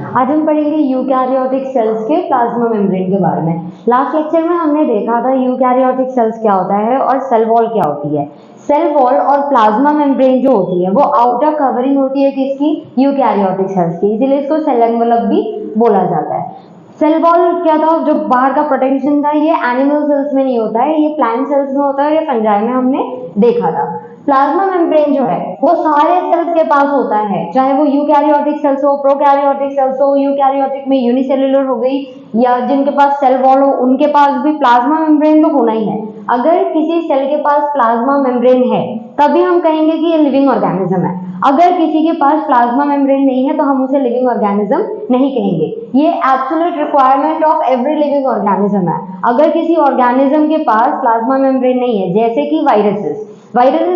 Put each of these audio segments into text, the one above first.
आज हम पढ़ेंगे यूकैरियोटिक सेल्स के प्लाज्मा मेम्ब्रेन के बारे में। लास्ट लेक्चर में हमने देखा था यूकैरियोटिक सेल्स क्या होता है और सेल वॉल क्या होती है। सेल वॉल और प्लाज्मा मेम्ब्रेन जो होती है वो आउटर कवरिंग होती है किसकी, यूकैरियोटिक सेल्स की, इसीलिए इसको सेल एनवेलप भी बोला जाता है। सेल वॉल क्या था, जो बाहर का प्रोटेक्शन था, ये एनिमल सेल्स में नहीं होता है, ये प्लांट सेल्स में होता है, ये फंजाई में हमने देखा था। प्लाज्मा मेम्ब्रेन जो है वो सारे सेल्स के पास होता है, चाहे वो यूकैरियोटिक सेल्स हो, प्रोकैरियोटिक सेल्स हो। यूकैरियोटिक में यूनिसेल्युलर हो गई, या जिनके पास सेल वॉल हो उनके पास भी प्लाज्मा मेम्ब्रेन तो होना ही है। अगर किसी सेल के पास प्लाज्मा मेम्ब्रेन है तभी हम कहेंगे कि ये लिविंग ऑर्गेनिज्म है। अगर किसी के पास प्लाज्मा मेम्ब्रेन नहीं है तो हम उसे लिविंग ऑर्गेनिज्म नहीं कहेंगे। ये absolute requirement of every living organism है। अगर किसी ऑर्गेनिज्म के पास प्लाज्मा मेम्ब्रेन नहीं है, जैसे कि वायरसेस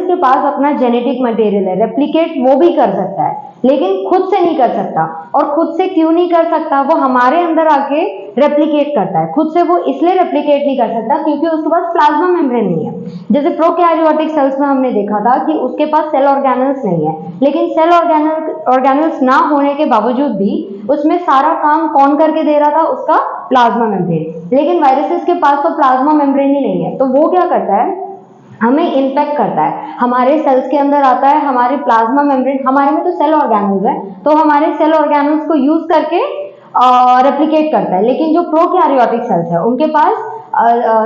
के पास अपना जेनेटिक मटेरियल है, रेप्लिकेट वो भी कर सकता है लेकिन खुद से नहीं कर सकता। और खुद से क्यों नहीं कर सकता, वो हमारे अंदर आके रेप्लिकेट करता है। खुद से वो इसलिए रेप्लिकेट नहीं कर सकता क्योंकि उसके पास प्लाज्मा मेम्ब्रेन नहीं है। जैसे प्रोकैरियोटिक सेल्स में हमने देखा था कि उसके पास सेल ऑर्गेनल्स नहीं है, लेकिन सेल ऑर्गेनल्स ना होने के बावजूद भी उसमें सारा काम कौन करके दे रहा था, उसका प्लाज्मा मेम्ब्रेन। लेकिन वायरसेस के पास तो प्लाज्मा मेम्ब्रेन ही नहीं है, तो वो क्या करता है, हमें इन्फेक्ट करता है, हमारे सेल्स के अंदर आता है, हमारे प्लाज्मा मेम्ब्रेन, हमारे में तो सेल ऑर्गेनल्स है तो हमारे सेल ऑर्गेनल्स को यूज करके रेप्लिकेट करता है। लेकिन जो प्रोकैरियोटिक सेल्स है उनके पास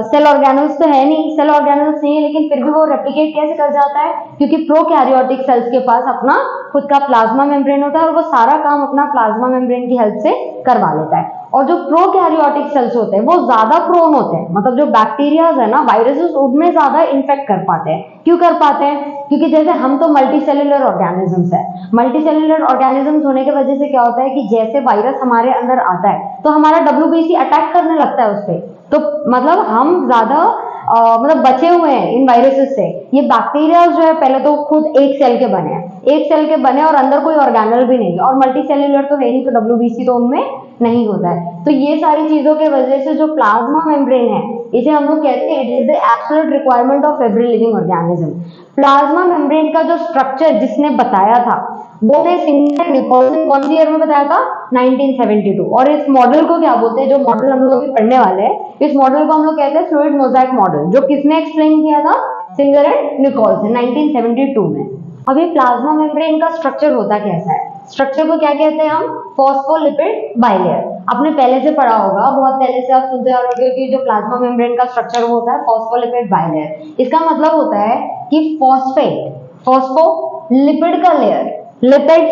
सेल ऑर्गेनल्स तो है नहीं, सेल ऑर्गेनल्स नहीं है, लेकिन फिर भी वो रेप्लिकेट कैसे कर जाता है, क्योंकि प्रोकैरियोटिक सेल्स के पास अपना खुद का प्लाज्मा मेम्ब्रेन होता है और वो सारा काम अपना प्लाज्मा मेम्ब्रेन की हेल्प से करवा लेता है। और जो प्रोकैरियोटिक सेल्स होते हैं वो ज्यादा प्रोन होते हैं, मतलब जो बैक्टीरियाज है ना, वायरसेस, उनमें ज्यादा इन्फेक्ट कर पाते हैं। क्यों कर पाते हैं, क्योंकि जैसे हम तो मल्टीसेल्युलर ऑर्गेनिजम्स है। मल्टीसेल्युलर ऑर्गेनिजम्स होने की वजह से क्या होता है कि जैसे वायरस हमारे अंदर आता है तो हमारा WBC अटैक करने लगता है उस पर, तो मतलब हम ज्यादा मतलब बचे हुए हैं इन वायरसेस से। ये बैक्टीरिया जो है पहले तो खुद एक सेल के बने हैं, एक सेल के बने और अंदर कोई ऑर्गेनल भी नहीं है, और मल्टीसेल्युलर तो है नहीं, तो WBC तो उनमें नहीं होता है। तो ये सारी चीजों के वजह से जो प्लाज्मा मेम्ब्रेन है, इसे हम लोग कहते हैं it is the absolute requirement of every living organism. Plasma membrane का जो स्ट्रक्चर जिसने बताया था वो ने सिंगर निकोल्सन कौन सी ईयर में बताया था, 1972। और इस मॉडल को क्या बोलते हैं, जो मॉडल हम लोग अभी पढ़ने वाले हैं, इस मॉडल को हम लोग कहते हैं फ्लूइड मोजाइक मॉडल, जो किसने एक्सप्लेन किया था, सिंगर एंड निकोल्सन 1972 में। अभी प्लाज्मा मेम्ब्रेन का स्ट्रक्चर होता कैसा है, स्ट्रक्चर को क्या कहते हैं हम, फॉस्फोलिपिड बाइलेयर। आपने पहले से पढ़ा होगा, बहुत पहले से आप सुनते आ रहे हो कि जो प्लाज्मा मेम्ब्रेन का स्ट्रक्चर वो होता है फॉस्फोलिपिड बाइलेयर। इसका मतलब होता है कि फॉस्फेट, फॉस्फोलिपिड का लेयर, लिपिड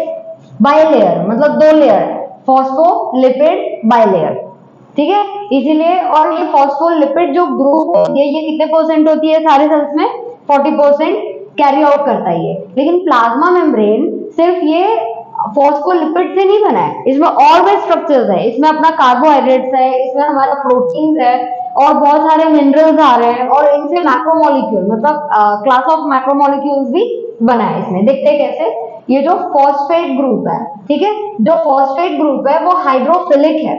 बाइलेयर मतलब दो लेयर, फॉस्फोलिपिड बाइलेयर, ठीक है, इसीलिए। और ये फॉस्फोलिपिड जो ग्रुप होती है ये कितने परसेंट होती है सारे सेल्स में, 40% कैरी आउट करता है ये। लेकिन प्लाज्मा मेम्ब्रेन सिर्फ ये फॉस्फोलिपिड से नहीं बना है, इसमें और भी स्ट्रक्चर्स है, इसमें अपना कार्बोहाइड्रेट्स है, इसमें हमारा प्रोटीन्स है और बहुत सारे मिनरल्स आ रहे हैं, और इनसे मैक्रोमोलिक्यूल मतलब क्लास ऑफ मैक्रोमोलिक्यूल्स भी बना है इसमें। देखते हैं कैसे। ये जो फॉस्फेट ग्रुप है, ठीक है, जो फॉस्फेट ग्रुप है वो हाइड्रोफिलिक है।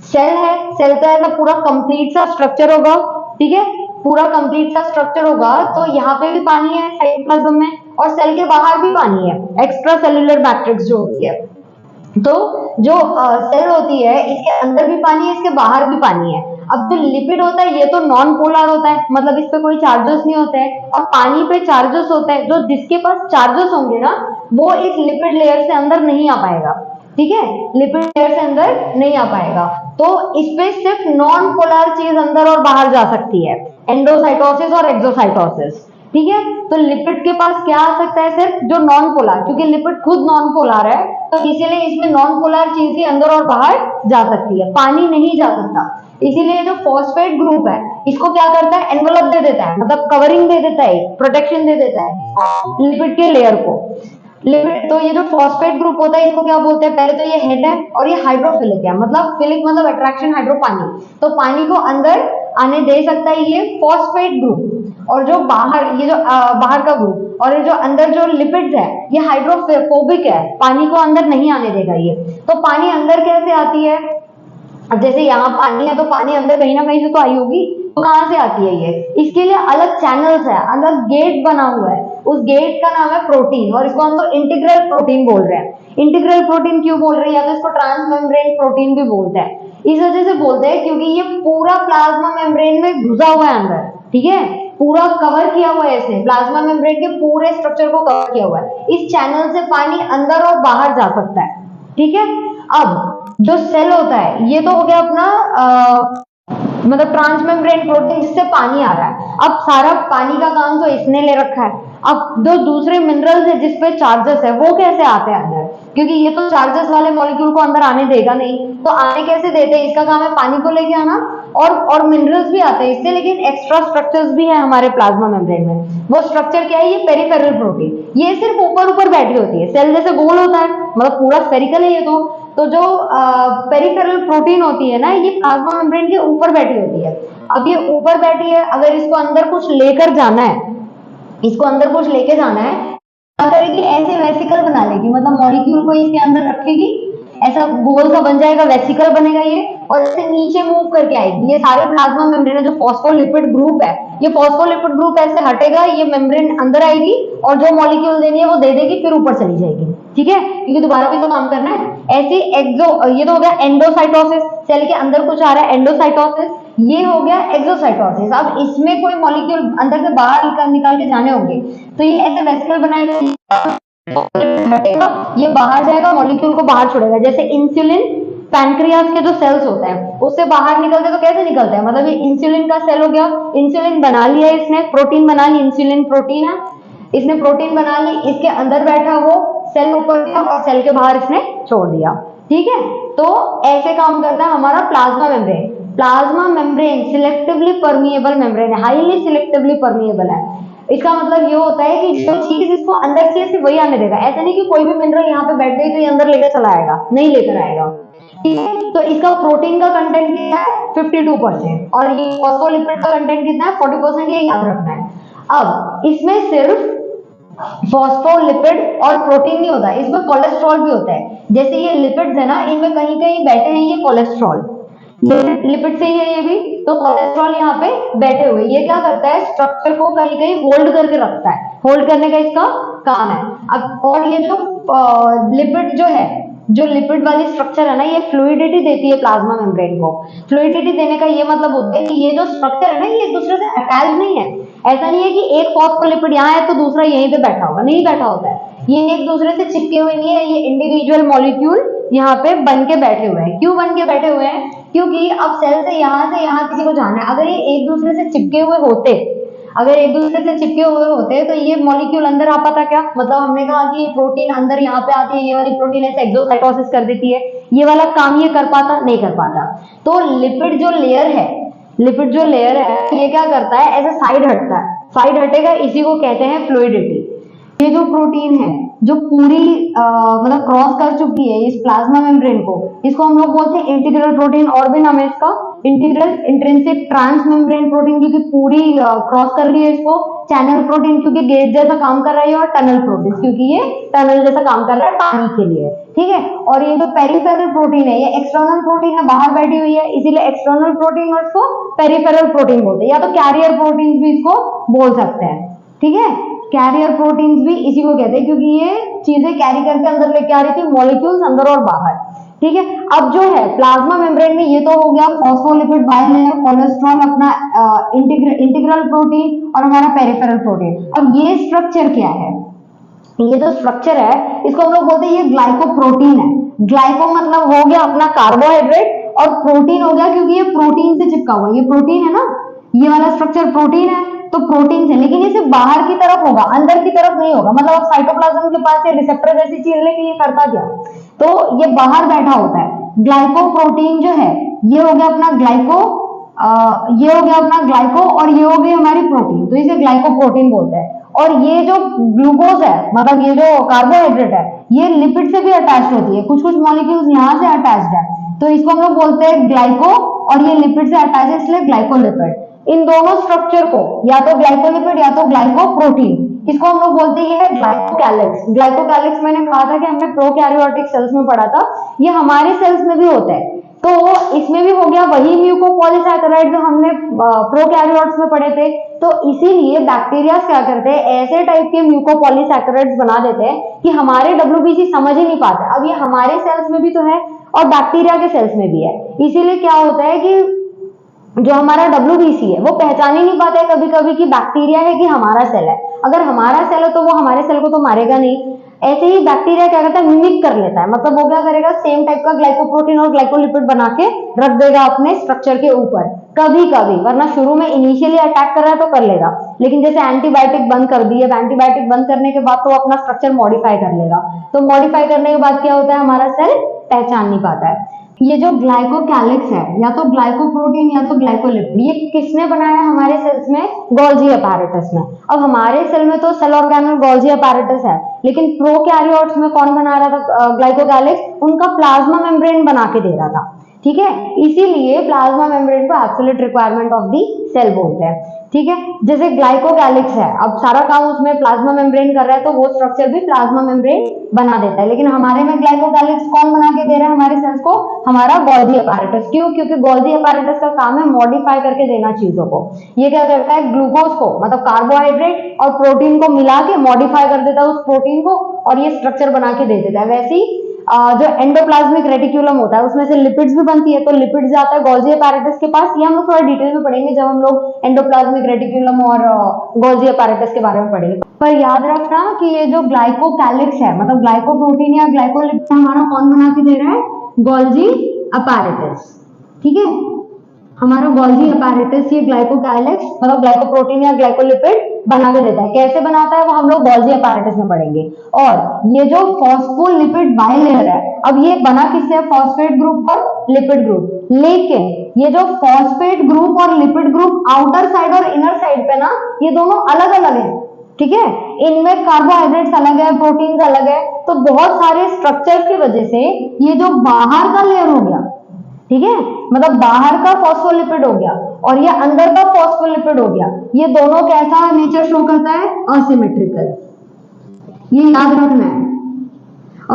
सेल है, सेल का है पूरा कंप्लीट सा स्ट्रक्चर होगा, ठीक है, पूरा कंप्लीट सा स्ट्रक्चर होगा, तो यहाँ पे भी पानी है साइटोप्लाज्म में, और सेल के बाहर भी पानी है, एक्स्ट्रा सेल्यूलर मैट्रिक्स जो होती है। तो जो सेल होती है इसके अंदर भी पानी है, इसके बाहर भी पानी है। अब जो लिपिड होता है ये तो नॉन पोलर होता है, मतलब इस पे कोई चार्जेस नहीं होते हैं, और पानी पे चार्जेस होता है। जो जिसके पास चार्जेस होंगे ना वो इस लिपिड लेयर से अंदर नहीं आ पाएगा, ठीक है, लिपिड लेयर से अंदर नहीं आ पाएगा। तो इसपे सिर्फ नॉन पोलर चीज अंदर और बाहर जा सकती है, एंडोसाइटोसिस और एक्सोसाइटोसिस, ठीक है। तो लिपिड के पास क्या आ सकता है, सिर्फ जो नॉन पोलर, क्योंकि लिपिड खुद नॉन पोलर है तो इसीलिए इसमें नॉन पोलर चीज ही अंदर और बाहर जा सकती है, पानी नहीं जा सकता। इसीलिए जो फॉस्फेट ग्रुप है इसको क्या करता है, एनवेलप दे देता है, मतलब कवरिंग दे देता है, प्रोटेक्शन दे देता है लिपिड के लेयर को। लिपिड, तो ये जो फॉस्फेट ग्रुप होता है इसको क्या बोलते हैं, पहले तो ये हेड है और ये हाइड्रोफिलिक है, मतलब फिलिक मतलब अट्रैक्शन, हाइड्रो पानी, तो पानी को अंदर आने दे सकता है ये फॉस्फेट ग्रुप। और जो बाहर, ये जो बाहर का ग्रुप, और ये जो अंदर जो लिपिड्स है ये हाइड्रोफोबिक है, पानी को अंदर नहीं आने देगा ये। तो पानी अंदर कैसे आती है, अब जैसे यहाँ पानी है तो पानी अंदर कहीं ना कहीं से तो आई होगी, तो कहाँ से आती है ये, इसके लिए अलग चैनल्स है, अलग गेट बना हुआ है, उस गेट का नाम है प्रोटीन, और इसको हम तो इंटीग्रल प्रोटीन बोल रहे हैं। इंटीग्रल प्रोटीन क्यों बोल रहे हैं, या तो इसको ट्रांस मेम्ब्रेन प्रोटीन भी बोलते हैं। इस वजह से बोलते हैं क्योंकि ये पूरा प्लाज्मा मेम्ब्रेन में घुसा हुआ है अंदर, ठीक है, पूरा कवर किया हुआ है इसने, प्लाज्मा मेम्ब्रेन के पूरे स्ट्रक्चर को कवर किया हुआ है। इस चैनल से पानी अंदर और बाहर जा सकता है, ठीक है। अब जो सेल होता है ये तो हो गया अपना मतलब ट्रांसमेम्ब्रेन प्रोटीन जिससे पानी आ रहा है। अब सारा पानी का काम तो इसने ले रखा है। अब जो दूसरे मिनरल्स है जिसपे चार्जेस है वो कैसे आते हैं अंदर, क्योंकि ये तो चार्जेस वाले मॉलिक्यूल को अंदर आने देगा नहीं, तो आने कैसे देते हैं, इसका काम है पानी को लेके आना, और मिनरल्स भी आते हैं इससे, लेकिन एक्स्ट्रा स्ट्रक्चर्स भी है हमारे प्लाज्मा मेम्ब्रेन में। वो स्ट्रक्चर क्या है, ये पेरिफेरल प्रोटीन, ये सिर्फ ऊपर ऊपर बैठी होती है, सेल जैसे गोल होता है, मतलब पूरा स्फेरिकल है ये तो जो पेरिफेरल प्रोटीन होती है ना, ये प्लाज्मा मेम्ब्रेन के ऊपर बैठी होती है। अब ये ऊपर बैठी है, अगर इसको अंदर कुछ लेकर जाना है, इसको अंदर कुछ लेके जाना है, क्या करेगी, ऐसे वेसिकल बना लेगी, मतलब मॉलिक्यूल को इसके अंदर रखेगी, ऐसा गोल सा बन जाएगा, वेसिकल बनेगा ये, और ऐसे नीचे मूव करके आएगी। ये सारे प्लाज्मा मेम्ब्रेन जो फॉस्फोलिपिड ग्रुप है, ये फॉस्फोलिपिड ग्रुप ऐसे हटेगा, ये मेम्ब्रेन अंदर आएगी और जो मॉलिक्यूल देनी है वो दे देगी, फिर ऊपर चली जाएगी, ठीक है, क्योंकि दोबारा भी तो काम करना है। ऐसी ये तो हो गया एंडोसाइटोसिस, सेल के अंदर कुछ आ रहा है, एंडोसाइटोसिस। ये हो गया एक्सोसाइटोसिस। अब इसमें कोई मॉलिक्यूल अंदर से बाहर निकाल के जाने होंगे, तो ये ऐसे वेसिकल बनाएगा, ये बाहर जाएगा, मॉलिक्यूल को बाहर छोड़ेगा। जैसे इंसुलिन पैनक्रियास के जो सेल्स होते हैं उससे बाहर निकलते तो कैसे निकलते हैं, मतलब ये इंसुलिन का सेल हो गया, इंसुलिन बना लिया इसने, प्रोटीन बना ली, इंसुलिन प्रोटीन है, इसने प्रोटीन बना ली, इसके अंदर बैठा वो सेल ऊपर गया और सेल के बाहर इसने छोड़ दिया, ठीक है। तो ऐसे काम करता है हमारा plasma membrane. Plasma membrane selectively permeable membrane है, हाईली सिलेक्टिवली परमिएबल है। इसका मतलब ये होता है कि जो चीज इसको अंदर से सिर्फ वही आने देगा, ऐसा नहीं कि कोई भी मिनरल यहाँ पे बैठ गई तो ये अंदर लेकर चला आएगा, नहीं लेकर आएगा, ठीक है। तो इसका प्रोटीन का कंटेंट कितना है 52%, और ये फॉस्फोलिपिड का कंटेंट कितना है 40%, ये याद रखना है। अब इसमें सिर्फ फॉस्फोलिपिड और प्रोटीन नहीं होता, इसमें कोलेस्ट्रॉल भी होता है। जैसे ये लिपिड्स है ना, इनमें कहीं कहीं बैठे हैं ये कोलेस्ट्रॉल, लिपिड से ही है ये भी, तो कोलेस्ट्रॉल यहाँ पे बैठे हुए, ये क्या करता है, स्ट्रक्चर को कहीं कहीं होल्ड करके रखता है, होल्ड करने का इसका काम है। अब और ये जो लिपिड जो है, जो लिपिड वाली स्ट्रक्चर है ना, ये फ्लूइडिटी देती है प्लाज्मा मेम्ब्रेन को। फ्लूइडिटी देने का ये मतलब होता है कि ये जो स्ट्रक्चर है ना, ये एक दूसरे से अटैच नहीं है। ऐसा नहीं है कि एक फॉस्फोलिपिड यहाँ है तो दूसरा यहीं पे बैठा होगा, नहीं बैठा होता है, ये एक दूसरे से चिपके हुए नहीं है, ये इंडिविजुअल मॉलिक्यूल यहाँ पे बन के बैठे हुए हैं। क्यों बन के बैठे हुए हैं, क्योंकि अब सेल से यहाँ किसी को जाना है, अगर ये एक दूसरे से चिपके हुए होते, अगर एक दूसरे से चिपके हुए होते तो ये मॉलिक्यूल अंदर आ पाता क्या, मतलब हमने कहा कि ये प्रोटीन अंदर यहाँ पे आती है, ये वाली प्रोटीन ऐसे एक्सोसाइटोसिस कर देती है, ये वाला काम ये कर पाता, नहीं कर पाता। तो लिपिड जो लेयर है, लिपिड जो लेयर है ये क्या करता है, ऐसे साइड हटता है, साइड हटेगा, इसी को कहते हैं फ्लूइडिटी। ये जो प्रोटीन है जो पूरी मतलब क्रॉस कर चुकी है इस प्लाज्मा मेम्ब्रेन को, इसको हम लोग बोलते हैं इंटीग्रल प्रोटीन, और भी नाम है इसका integral intrinsic transmembrane protein, क्योंकि पूरी क्रॉस कर रही है इसको। चैनल प्रोटीन क्योंकि गेट जैसा काम कर रहा है, और टनल प्रोटीन क्योंकि ये टनल जैसा काम कर रहा है पानी के लिए, ठीक है। और ये जो पेरिफेरल प्रोटीन है, ये एक्सटर्नल प्रोटीन है, बाहर बैठी हुई है, इसीलिए एक्सटर्नल प्रोटीन और इसको पेरिफेरल प्रोटीन बोलते हैं, या तो कैरियर प्रोटीन भी इसको बोल सकते हैं, ठीक है। कैरियर प्रोटीन्स भी इसी को कहते हैं, क्योंकि ये चीजें कैरी करके अंदर लेके आ रही थी, मॉलिक्यूल्स अंदर और बाहर, ठीक है। अब जो है प्लाज्मा मेम्ब्रेन में, ये तो हो गया फॉस्फोलिपिड, बाइलेयर, कोलेस्ट्रॉल, अपना इंटीग्रल प्रोटीन और हमारा पेरिफेरल प्रोटीन। अब ये स्ट्रक्चर क्या है, ये जो स्ट्रक्चर है इसको हम लोग बोलते हैं ये ग्लाइकोप्रोटीन है। ग्लाइको मतलब हो गया अपना कार्बोहाइड्रेट, और प्रोटीन हो गया क्योंकि ये प्रोटीन से चिपका हुआ है, ये प्रोटीन है ना, ये वाला स्ट्रक्चर प्रोटीन है, तो प्रोटीन से, लेकिन ये सिर्फ बाहर की तरफ होगा, अंदर की तरफ नहीं होगा। मतलब अब साइटोप्लाज्म के पास ये रिसेप्टर जैसी चीज लेके ये करता क्या, तो ये बाहर बैठा होता है। ग्लाइकोप्रोटीन जो है ये हो गया अपना ग्लाइको, ये हो गया अपना ग्लाइको, और ये हो गई हमारी प्रोटीन, तो इसे ग्लाइकोप्रोटीन बोलते हैं। और ये जो ग्लूकोज है, मतलब ये जो कार्बोहाइड्रेट है, ये लिपिड से भी अटैच होती है, कुछ कुछ मॉलिक्यूल्स यहाँ से अटैच्ड है, तो इसको हम लोग बोलते हैं ग्लाइको, और ये लिपिड से अटैच है इसलिए ग्लाइकोलिपिड। इन दोनों स्ट्रक्चर को या तो ग्लाइकोलिपिड या तो ग्लाइकोप्रोटीन, इसको हम लोग बोलते हैं ग्लाइकोकैलिक्स। ग्लाइकोकैलिक्स मैंने कहा था कि हमने प्रोकैरियोटिक सेल्स में पढ़ा था, ये हमारे सेल्स में भी होता है। तो इसमें भी हो गया वही म्यूकोपॉलीसैकेराइड जो हमने प्रोकैरियोट्स में पढ़े थे। तो इसीलिए बैक्टीरिया क्या करते हैं, ऐसे टाइप के म्यूकोपॉलीसैकेराइड्स बना देते हैं कि हमारे डब्ल्यूबीसी समझ ही नहीं पाते। अब ये हमारे सेल्स में भी तो है और बैक्टीरिया के सेल्स में भी है। इसीलिए क्या होता है कि जो हमारा डब्ल्यूबीसी है वो पहचान ही नहीं पाता है कभी कभी कि बैक्टीरिया है कि हमारा सेल है। अगर हमारा सेल है तो वो हमारे सेल को तो मारेगा नहीं। ऐसे ही बैक्टीरिया क्या करता है, मिमिक कर लेता है, मतलब वो क्या करेगा, सेम टाइप का ग्लाइकोप्रोटीन और ग्लाइकोलिपिड बना के रख देगा अपने स्ट्रक्चर के ऊपर कभी कभी, वरना शुरू में इनिशियली अटैक कर रहा है तो कर लेगा, लेकिन जैसे एंटीबायोटिक बंद कर दी है, एंटीबायोटिक बंद करने के बाद तो अपना स्ट्रक्चर मॉडिफाई कर लेगा। तो मॉडिफाई करने के बाद क्या होता है, हमारा सेल पहचान नहीं पाता है। ये जो ग्लाइकोकैलिक्स है, या तो ग्लाइकोप्रोटीन या तो ग्लाइकोलिपिड, ये किसने बनाया हमारे सेल्स में, गोल्जी अपैरेटस में। अब हमारे सेल में तो सेल ऑर्गेनल गोल्जी अपैरेटस है, लेकिन प्रोकैरियोट्स में कौन बना रहा था ग्लाइकोकैलिक्स, उनका प्लाज्मा मेम्ब्रेन बना के दे रहा था। ठीक है, इसीलिए प्लाज्मा मेम्ब्रेन को absolute requirement of the cell बोलते हैं। ठीक है, जैसे ग्लाइकोकैलिक्स है, अब सारा काम उसमें प्लाज्मा मेम्ब्रेन कर रहा है तो वो स्ट्रक्चर भी प्लाज्मा मेम्ब्रेन बना देता है, लेकिन हमारे में ग्लाइकोकैलिक्स कौन बना के दे रहा है हमारे सेल्स को, हमारा गोल्जी अपैरेटस। क्यों? क्योंकि गोल्जी अपैरेटस का काम है मॉडिफाई करके देना चीजों को। ये क्या करता है, ग्लूकोज को मतलब कार्बोहाइड्रेट और प्रोटीन को मिला के मॉडिफाई कर देता है उस प्रोटीन को, और ये स्ट्रक्चर बना के दे देता है। वैसे ही जो एंडोप्लाज्मिक रेटिक्यूलम होता है उसमें से लिपिड्स भी बनती है, तो लिपिड्स जाता है गोल्जी अपैरेटस के पास। ये हम लोग थोड़ा डिटेल में पढ़ेंगे जब हम लोग एंडोप्लाज्मिक रेटिक्यूलम और गोल्जी अपैरेटस के बारे में पढ़ेंगे। पर याद रखना कि ये जो ग्लाइकोकैलिक्स है, मतलब ग्लाइकोप्रोटीन या ग्लाइकोलिपिड हमारा कौन बना के दे रहा है, गोल्जी अपैरेटस। ठीक है, हमारा गोल्जी अपैरेटस ये ग्लाइकोकैलिक्स मतलब ग्लाइकोप्रोटीन या ग्लाइकोलिपिड बना के देता है। कैसे बनाता है वो हम लोग गोल्जी अपैरेटस में पढ़ेंगे। और ये जो फॉस्फोलिपिड बाइलेयर है, अब ये बना किससे, फॉस्फेट ग्रुप और लिपिड ग्रुप, लेकिन ये जो फॉस्फेट ग्रुप और लिपिड ग्रुप आउटर साइड और इनर साइड पे ना, ये दोनों अलग अलग है। ठीक है, इनमें कार्बोहाइड्रेट्स अलग है, प्रोटीन्स अलग है, तो बहुत सारे स्ट्रक्चर्स की वजह से ये जो बाहर का लेयर हो गया, ठीक है, मतलब बाहर का फॉस्फोलिपिड हो गया और ये अंदर का फॉस्फोलिपिड हो गया, ये दोनों कैसा नेचर शो करता है, असिमेट्रिकल। ये याद रखना है,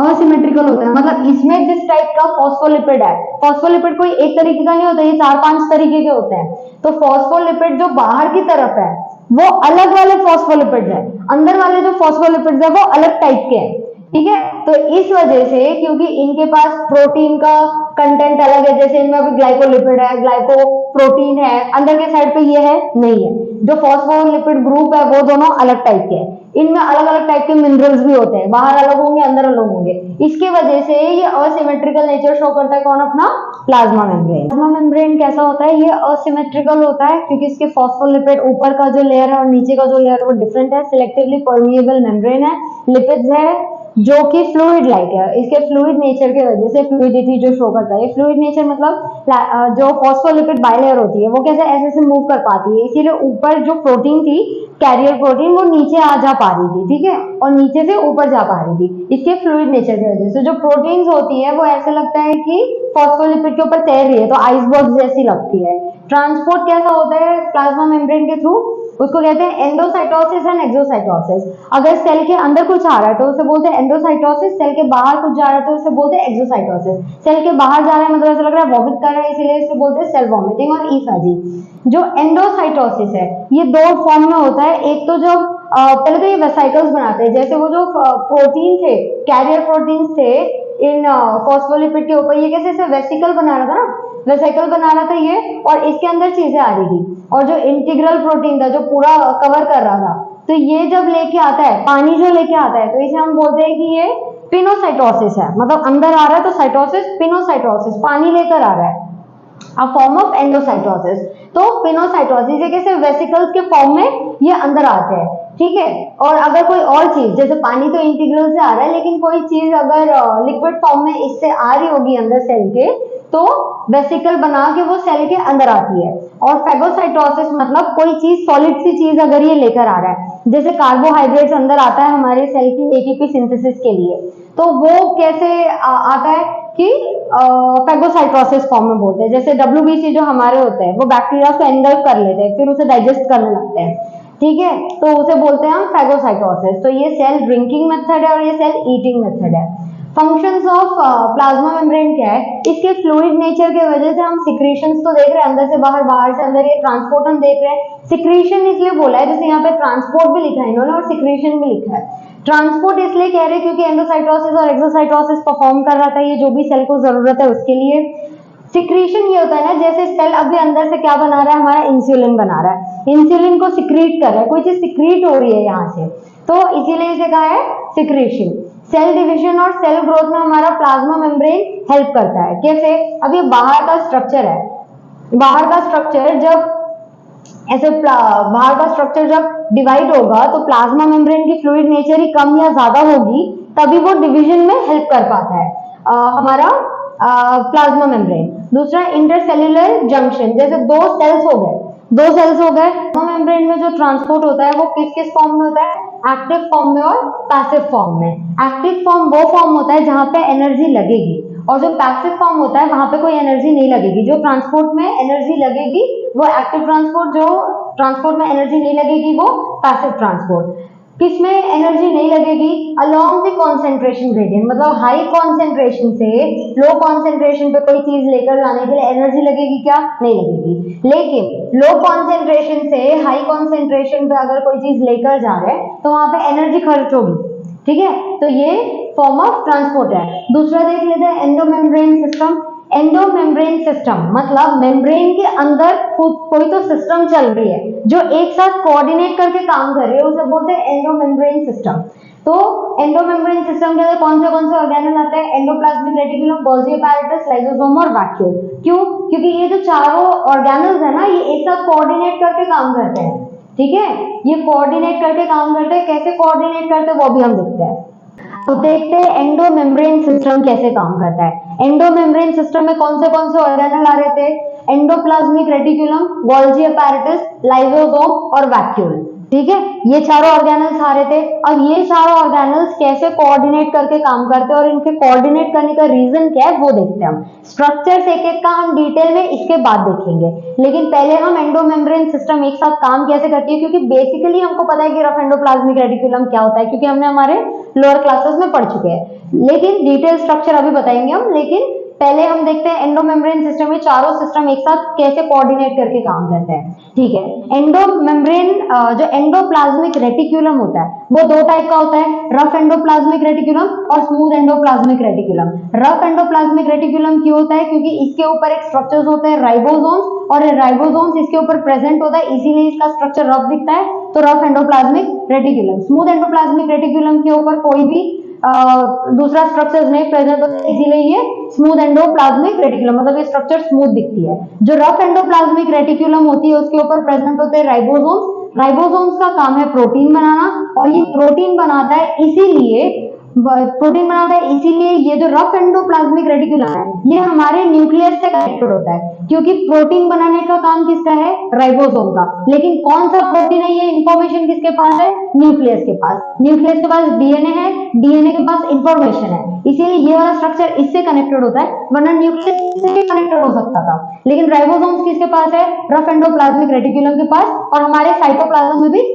असिमेट्रिकल होता है, मतलब इसमें जिस टाइप का फॉस्फोलिपिड है, फॉस्फोलिपिड कोई एक तरीके का नहीं होता, ये 4-5 तरीके के होते हैं। तो फॉस्फोलिपिड जो बाहर की तरफ है वो अलग वाले फॉस्फोलिपिड है, अंदर वाले जो फॉस्फोलिपिड है वो अलग टाइप के हैं। ठीक है, तो इस वजह से क्योंकि इनके पास प्रोटीन का कंटेंट अलग है, जैसे इनमें अभी ग्लाइकोलिपिड है, ग्लाइकोप्रोटीन है, अंदर के साइड पे ये है नहीं है। जो फॉस्फोलिपिड ग्रुप है वो दोनों अलग टाइप के हैं, इनमें अलग अलग टाइप के मिनरल्स भी होते हैं, बाहर अलग होंगे अंदर अलग होंगे। इसकी वजह से ये असिमेट्रिकल नेचर शो करता है, कौन, अपना प्लाज्मा मेम्ब्रेन। प्लाज्मा मेम्ब्रेन कैसा होता है, ये असिमेट्रिकल होता है क्योंकि इसके फॉस्फोलिपिड ऊपर का जो लेयर है और नीचे का जो लेयर है वो डिफरेंट है। सिलेक्टिवली परमिएबल मेम्ब्रेन है, लिपिड्स है जो कि फ्लूइड लाइक है, इसके फ्लूइड नेचर की वजह से फ्लूइडिटी जो शो करता है। फ्लूइड नेचर मतलब जो फॉस्फोलिपिड बाइलेयर होती है वो कैसे ऐसे ऐसे मूव कर पाती है, इसीलिए ऊपर जो प्रोटीन थी, कैरियर प्रोटीन, वो नीचे आ जा पा रही थी। ठीक है, और नीचे से ऊपर जा पा रही थी इसके फ्लूइड नेचर की वजह से। जो प्रोटीन्स होती है वो ऐसे लगता है कि फॉस्फोलिपिड के ऊपर तैर रही है, तो आइसबर्ग जैसी लगती है। ट्रांसपोर्ट कैसा होता है प्लाज्मा मेम्ब्रेन के थ्रू, उसको कहते हैं एंडोसाइटोसिस एंड एक्सोसाइटोसिस। अगर सेल के अंदर कुछ आ रहा है तो उसे बोलते हैं एंडोसाइटोसिस, सेल के बाहर कुछ जा रहा है तो उसे बोलते हैं एक्सोसाइटोसिस। सेल के बाहर जा रहा है मतलब ऐसा लग रहा है वॉमिट कर रहा है, इसीलिए इसे बोलते हैं सेल वॉमिटिंग और ईसाजी। जो एंडोसाइटोसिस है ये दो फॉर्म में होता है, एक तो जब पहले तो ये वेसिकल्स बनाते हैं, जैसे वो जो प्रोटीन थे, कैरियर प्रोटीन थे इन फॉस्फोलिपिड के ऊपर, ये कैसे वेसिकल बना रहा था ना, वेसिकल बना रहा था ये, और इसके अंदर चीजें आ रही थी, और जो इंटीग्रल प्रोटीन था जो पूरा कवर कर रहा था, तो ये जब लेके आता है, पानी जो लेके आता है, तो इसे हम बोलते हैं कि ये पिनोसाइटोसिस है, मतलब अंदर आ रहा है तो साइटोसिस, पिनोसाइटोसिस, पानी लेकर आ रहा है, अ फॉर्म ऑफ एंडोसाइटोसिस। तो पिनोसाइटोसिस ये कैसे वेसिकल्स के फॉर्म में ये अंदर आते हैं। ठीक है, और अगर कोई और चीज, जैसे पानी तो इंटीग्रल से आ रहा है, लेकिन कोई चीज अगर लिक्विड फॉर्म में इससे आ रही होगी अंदर सेल के, तो वेसिकल बना के वो सेल के अंदर आती है। और फेगोसाइटोसिस मतलब कोई चीज, सॉलिड सी चीज अगर ये लेकर आ रहा है, जैसे कार्बोहाइड्रेट्स अंदर आता है हमारे सेल की एटीपी सिंथेसिस के लिए, तो वो कैसे आता है कि फेगोसाइटोसिस फॉर्म में बोलते हैं। जैसे डब्ल्यूबीसी जो हमारे होते हैं वो बैक्टीरिया को एंगल्फ कर लेते हैं, फिर उसे डाइजेस्ट करने लगते हैं। ठीक है, तो उसे बोलते हैं हम फेगोसाइटोसिस। तो ये सेल ड्रिंकिंग मेथड है और ये सेल ईटिंग मेथड है। फंक्शंस ऑफ प्लाज्मा मेम्ब्रेन क्या है, इसके फ्लूइड नेचर के वजह से हम सिक्रीशंस तो देख रहे हैं, अंदर से बाहर, बाहर से अंदर, ये ट्रांसपोर्ट हम देख रहे हैं। सिक्रीशन इसलिए बोला है, जैसे यहाँ पे ट्रांसपोर्ट भी लिखा है इन्होंने और सिक्रीशन भी लिखा है। ट्रांसपोर्ट इसलिए कह रहे हैं क्योंकि एंडोसाइटोसिस और एक्सोसाइटोसिस परफॉर्म कर रहा था ये, जो भी सेल को जरूरत है उसके लिए। सिक्रीशन ये होता है ना, जैसे सेल अभी अंदर से क्या बना रहा है, हमारा इंसुलिन बना रहा है, इंसुलिन को सिक्रीट कर रहा है, कोई चीज सिक्रीट हो रही है यहाँ से, तो इसीलिए इसे कहा है सिक्रीशन। सेल डिवीजन और सेल ग्रोथ में हमारा प्लाज्मा मेम्ब्रेन हेल्प करता है। कैसे? अब ये बाहर का स्ट्रक्चर है, बाहर का स्ट्रक्चर जब ऐसे बाहर का स्ट्रक्चर जब डिवाइड होगा तो प्लाज्मा मेम्ब्रेन की फ्लूइड नेचर ही कम या ज्यादा होगी, तभी वो डिवीजन में हेल्प कर पाता है हमारा प्लाज्मा मेम्ब्रेन। दूसरा इंटरसेल्युलर जंक्शन, जैसे दो सेल्स हो गए, प्लाज्मा मेम्ब्रेन में जो ट्रांसपोर्ट होता है वो किस किस फॉर्म में होता है, एक्टिव फॉर्म में और पैसिव फॉर्म में। एक्टिव फॉर्म वो फॉर्म होता है जहां पे एनर्जी लगेगी, और जो पैसिव फॉर्म होता है वहां पे कोई एनर्जी नहीं लगेगी। जो ट्रांसपोर्ट में एनर्जी लगेगी वो एक्टिव ट्रांसपोर्ट, जो ट्रांसपोर्ट में एनर्जी नहीं लगेगी वो पैसिव ट्रांसपोर्ट। किसमें एनर्जी नहीं लगेगी? अलोंग द कॉन्सेंट्रेशन ग्रेडियंट, मतलब हाई कॉन्सेंट्रेशन से लो कॉन्सेंट्रेशन पे कोई चीज लेकर जाने के लिए एनर्जी लगेगी क्या? नहीं लगेगी। लेकिन लो कॉन्सेंट्रेशन से हाई कॉन्सेंट्रेशन पे अगर कोई चीज लेकर जा रहे हैं तो वहां पे एनर्जी खर्च होगी, ठीक है। तो ये फॉर्म ऑफ ट्रांसपोर्ट है। दूसरा देख लेते हैं एंडोमेम्ब्रेन सिस्टम। एंडोमेम्ब्रेन सिस्टम मतलब मेम्ब्रेन के अंदर कोई तो सिस्टम चल रही है जो एक साथ कोऑर्डिनेट करके काम कर रही है, उसे बोलते हैं एंडोमेम्ब्रेन सिस्टम। तो एंडोमेम्ब्रेन सिस्टम के अंदर कौन से ऑर्गेनल आते हैं? Endoplasmic reticulum, Golgi apparatus, lysosome और वैक्यूल। क्यों? क्योंकि ये जो चारों ऑर्गेनल्स है ना, ये एक साथ कोऑर्डिनेट करके काम करते हैं, ठीक है। ये कोऑर्डिनेट करके काम करते हैं। कैसे कोऑर्डिनेट करते हैं वो भी हम देखते हैं। तो देखते हैं एंडोमेम्ब्रेन सिस्टम कैसे काम करता है। एंडोमेम्ब्रेन सिस्टम में कौन से ऑर्गेनल आ रहे थे? Endoplasmic reticulum, Golgi apparatus, lysosome और वैक्यूल, ठीक है। ये चारों ऑर्गेनल्स आ रहे थे। अब ये चारों ऑर्गेनल्स कैसे कोऑर्डिनेट करके काम करते हैं और इनके कोऑर्डिनेट करने का रीजन क्या है वो देखते हैं हम। स्ट्रक्चर्स एक एक का हम डिटेल में इसके बाद देखेंगे, लेकिन पहले हम एंडोमेम्ब्रेन सिस्टम एक साथ काम कैसे करती है, क्योंकि बेसिकली हमको पता है कि रफ एंडोप्लाज्मिक रेटिकुलम क्या होता है, क्योंकि हमने हमारे लोअर क्लासेस में पढ़ चुके हैं, लेकिन डिटेल स्ट्रक्चर अभी बताएंगे हम। लेकिन पहले हम देखते हैं एंडोमेम्ब्रेन सिस्टम में चारों सिस्टम एक साथ कैसे कोऑर्डिनेट करके काम करते हैं, ठीक है। एंडोमेम्ब्रेन जो एंडोप्लाज्मिक रेटिकुलम होता है वो दो टाइप का होता है, रफ एंडोप्लाज्मिक रेटिकुलम और smooth endoplasmic reticulum. Rough endoplasmic reticulum क्यों होता है? क्योंकि इसके ऊपर एक स्ट्रक्चर्स होते हैं राइबोसोम्स, और राइबोसोम्स इसके ऊपर प्रेजेंट होता है, इसीलिए इसका स्ट्रक्चर रफ दिखता है, तो rough endoplasmic reticulum. Smooth endoplasmic reticulum के ऊपर कोई भी दूसरा स्ट्रक्चर नहीं प्रेजेंट होता है, इसीलिए ये स्मूथ एंडोप्लाज्मिक रेटिकुलम, मतलब ये स्ट्रक्चर स्मूथ दिखती है। जो रफ एंडोप्लाज्मिक रेटिकुलम होती है उसके ऊपर प्रेजेंट होते हैं राइबोसोम्स। राइबोसोम्स का काम है प्रोटीन बनाना, और ये प्रोटीन बनाता है इसीलिए ये जो रफ एंडोप्लाज्मिक रेटिकुलम है ये हमारे न्यूक्लियस से कनेक्टेड होता है, क्योंकि प्रोटीन बनाने का काम किसका है? राइबोसोम का। लेकिन कौन सा प्रोटीन है, ये इंफॉर्मेशन किसके पास है? न्यूक्लियस के पास। न्यूक्लियस के पास डीएनए है, डीएनए के पास इंफॉर्मेशन है, इसीलिए ये वाला स्ट्रक्चर इससे कनेक्टेड होता है, वरना न्यूक्लियस से कनेक्टेड हो सकता था। लेकिन राइबोसोम्स किसके पास है? रफ एंडोप्लाज्मिक रेटिकुलम के पास, और हमारे साइटोप्लाज्म में भी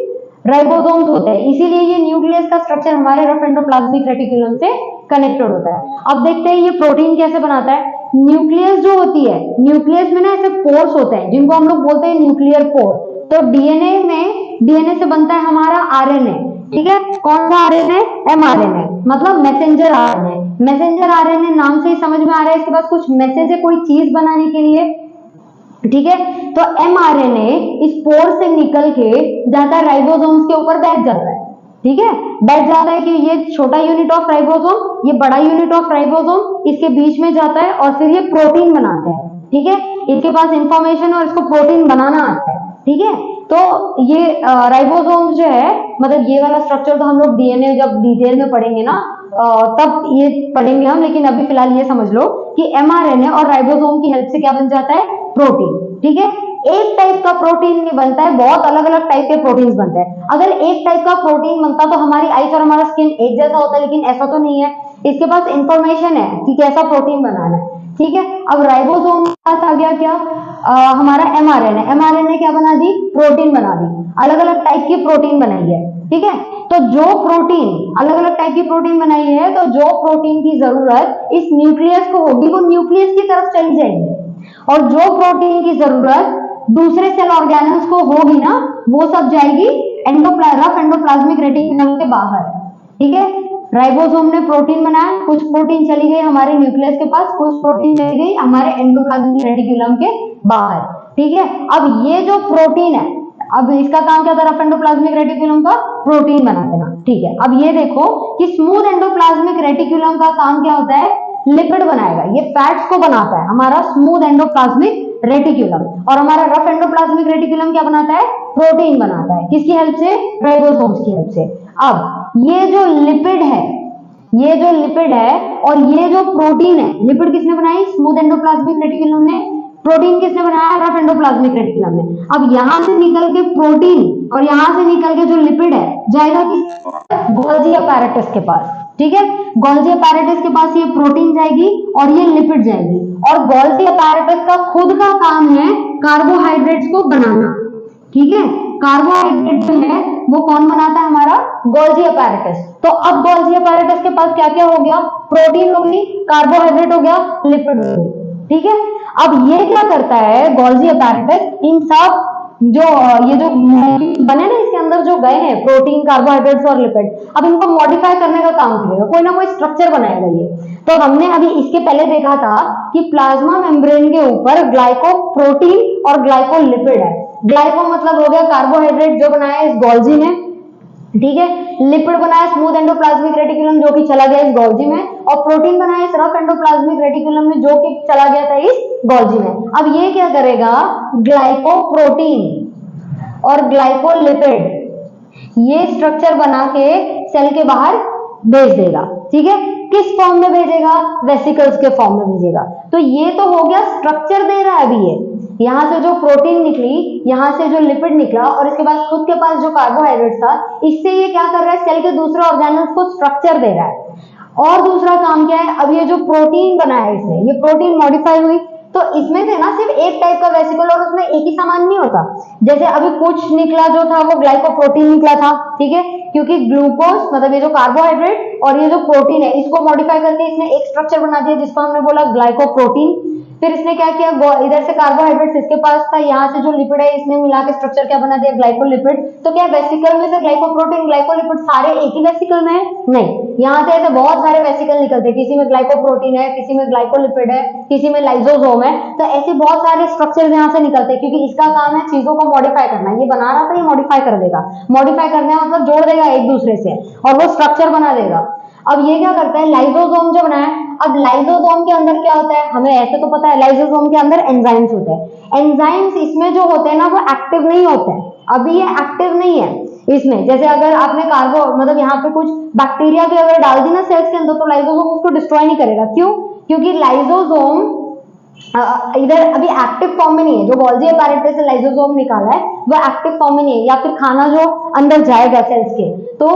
राइबोसोम्स होते हैं, इसीलिए ये न्यूक्लियस का स्ट्रक्चर हमारे रफ एंडोप्लाज्मिक रेटिकुलम से कनेक्टेड होता है। अब देखते हैं ये प्रोटीन कैसे बनाता है। न्यूक्लियस जो होती है, न्यूक्लियस में ना ऐसे पोर्स होते हैं जिनको हम लोग बोलते हैं न्यूक्लियर पोर। तो डीएनए से बनता है हमारा आरएनए, ठीक है। कौन सा आरएनए? एमआरएनए, मतलब मैसेंजर आरएनए। मैसेंजर आरएनए नाम से ही समझ में आ रहा है इसके पास कुछ मैसेज है कोई चीज बनाने के लिए, ठीक है। तो एमआरएनए इस पोर से निकल के जाता है राइबोसोम्स के ऊपर, बैठ जाता है, ठीक है। बैठ जाता है कि ये छोटा यूनिट ऑफ राइबोसोम, ये बड़ा यूनिट ऑफ राइबोसोम, इसके बीच में जाता है और फिर ये प्रोटीन बनाते हैं, ठीक है। इसके पास इंफॉर्मेशन और इसको प्रोटीन बनाना आता है, ठीक है। तो ये राइबोसोम्स जो है, मतलब ये वाला स्ट्रक्चर तो हम लोग डीएनए जब डिटेल में पढ़ेंगे ना तब ये पढ़ेंगे हम, लेकिन अभी फिलहाल ये समझ लो कि एमआरएनए और राइबोसोम की हेल्प से क्या बन जाता है? प्रोटीन, ठीक है। एक टाइप का प्रोटीन नहीं बनता है, बहुत अलग अलग टाइप के प्रोटीन्स बनते हैं। अगर एक टाइप का प्रोटीन बनता तो हमारी आइस और हमारा स्किन एक जैसा होता, लेकिन ऐसा तो नहीं है। इसके पास इंफॉर्मेशन है कि कैसा प्रोटीन बनाना है, ठीक है। अब राइबोसोम के पास आ गया क्या? हमारा एमआरएनए क्या बना दी? प्रोटीन बना दी। अलग अलग टाइप की प्रोटीन बनाई है, ठीक है। तो जो प्रोटीन, अलग अलग टाइप की प्रोटीन बनाई है, तो जो प्रोटीन की जरूरत इस न्यूक्लियस को होगी वो न्यूक्लियस की तरफ चली जाएगी, और जो प्रोटीन की जरूरत दूसरे सेल ऑर्गेनल्स को होगी ना, वो सब जाएगी एंडोप्लाज्मिक रेटिकुलम के बाहर। ठीक है, राइबोसोम ने प्रोटीन बनाया, कुछ प्रोटीन चली गई हमारे न्यूक्लियस के पास, कुछ प्रोटीन चली गई हमारे एंडोप्लाज्मिक रेटिकुलम के बाहर। ठीक है, अब ये जो प्रोटीन है, अब इसका काम क्या था एंडोप्लाज्मिक रेटिकुलम का, प्रोटीन बना देना। ठीक है, अब ये देखो कि स्मूथ एंडोप्लाज्मिक रेटिकुलम का काम क्या होता है, लिपिड बनाएगा, ये फैट्स को बनाता है हमारा स्मूथ एंडोप्लाज्मिक रेटिकुलम, और हमारा रफ एंडोप्लाज्मिक रेटिकुलम क्या बनाता है, प्रोटीन बनाता है। किसकी हेल्प से, राइबोसोम्स की हेल्प से। अब ये जो लिपिड है, ये जो लिपिड है और ये जो प्रोटीन है, लिपिड किसने बनाई, स्मूथ एंडोप्लाज्मिक रेटिकुलम ने, प्रोटीन किसने बनाया, रफ एंडोप्लाज्मिक रेटिकुलम ने। अब यहां से निकल के प्रोटीन और यहां से निकल के जो लिपिड है जाएगा किस, गोल्जी अपैरेटस के पास। ठीक है, गोल्जी अपैरेटस के पास ये प्रोटीन जाएगी और ये लिपिड जाएगी, और गोल्जी अपैरेटस का खुद का काम है कार्बोहाइड्रेट्स को बनाना। ठीक है, कार्बोहाइड्रेट जो है वो कौन बनाता है, हमारा गोल्जी अपैरेटस। तो अब गोल्जी अपैरेटस के पास क्या क्या हो गया, प्रोटीन हो गई, कार्बोहाइड्रेट हो गया, लिपिड हो गई। ठीक है, अब ये क्या करता है गोल्जी अपैरेटस, इन सब जो ये जो बने ना इसके अंदर जो गए हैं प्रोटीन, कार्बोहाइड्रेट्स और लिपिड, अब इनको मॉडिफाई करने का काम करेगा, कोई ना कोई स्ट्रक्चर बनाएगा ये। तो हमने अभी इसके पहले देखा था कि प्लाज्मा मेम्ब्रेन के ऊपर ग्लाइकोप्रोटीन और ग्लाइकोलिपिड है। ग्लाइको मतलब हो गया कार्बोहाइड्रेट जो बनाया इस गोल्जी ने, ठीक है, लिपिड बनाया स्मूथ एंडोप्लाज्मिक रेटिकुलम जो कि चला गया इस गोल्जी में, और प्रोटीन बनाया इस रफ एंडोप्लाज्मिक रेटिकुलम में जो कि चला गया था इस गोल्जी में। अब ये क्या करेगा, ग्लाइकोप्रोटीन और ग्लाइकोलिपिड ये स्ट्रक्चर बना के सेल के बाहर भेज देगा। ठीक है, किस फॉर्म में भेजेगा, वेसिकल्स के फॉर्म में भेजेगा। तो ये तो हो गया स्ट्रक्चर दे रहा है अभी, ये यहां से जो प्रोटीन निकली, यहां से जो लिपिड निकला, और इसके बाद खुद के पास जो कार्बोहाइड्रेट था, इससे ये क्या कर रहा है, सेल के दूसरे ऑर्गेनल्स को स्ट्रक्चर दे रहा है। और दूसरा काम क्या है, अब ये जो प्रोटीन बनाया इसने, ये प्रोटीन मॉडिफाई हुई, तो इसमें से ना सिर्फ एक टाइप का वेसिकल और उसमें एक ही सामान नहीं होता। जैसे अभी कुछ निकला जो था वो ग्लाइकोप्रोटीन निकला था, ठीक है, क्योंकि ग्लूकोज मतलब ये जो कार्बोहाइड्रेट और ये जो प्रोटीन है इसको मॉडिफाई करके इसने एक स्ट्रक्चर बना दिया जिसको हमने बोला ग्लाइकोप्रोटीन। फिर इसने क्या किया, इधर से कार्बोहाइड्रेट्स इसके पास था, यहाँ से जो लिपिड है इसने मिला के स्ट्रक्चर क्या बना दिया, ग्लाइकोलिपिड। तो क्या वेसिकल में से ग्लाइकोप्रोटीन ग्लाइकोलिपिड सारे एक ही वेसिकल में है? नहीं, यहाँ से ऐसे बहुत सारे वेसिकल निकलते हैं, किसी में ग्लाइकोप्रोटीन है, किसी में ग्लाइकोलिपिड है, किसी में लाइसोसोम है। तो ऐसे बहुत सारे स्ट्रक्चर्स यहाँ से निकलते हैं, क्योंकि इसका काम है चीजों को मॉडिफाई करना। ये बना रहा था, ये मॉडिफाई कर देगा। मॉडिफाई करने का मतलब जोड़ देगा एक दूसरे से और वो स्ट्रक्चर बना देगा। अब ये क्या करता है, लाइसोसोम जो बनाया, अब लाइसोसोम के अंदर क्या होता है, हमें ऐसे तो पता है लाइसोसोम के अंदर एंजाइम्स होते हैं। एंजाइम्स इसमें जो होते हैं ना वो एक्टिव नहीं होते हैं, अभी ये एक्टिव नहीं है इसमें। जैसे अगर आपने कार्बो मतलब यहाँ पे कुछ बैक्टीरिया भी अगर डाल दी ना सेल्स के अंदर, तो लाइसोसोम उसको डिस्ट्रॉय नहीं करेगा। क्यों? क्योंकि लाइसोसोम इधर अभी एक्टिव फॉर्म में नहीं है। जो गोल्जी अपैरेटस से लाइसोसोम निकाला है वो एक्टिव फॉर्म में नहीं है। या फिर खाना जो अंदर जाएगा सेल्स के, तो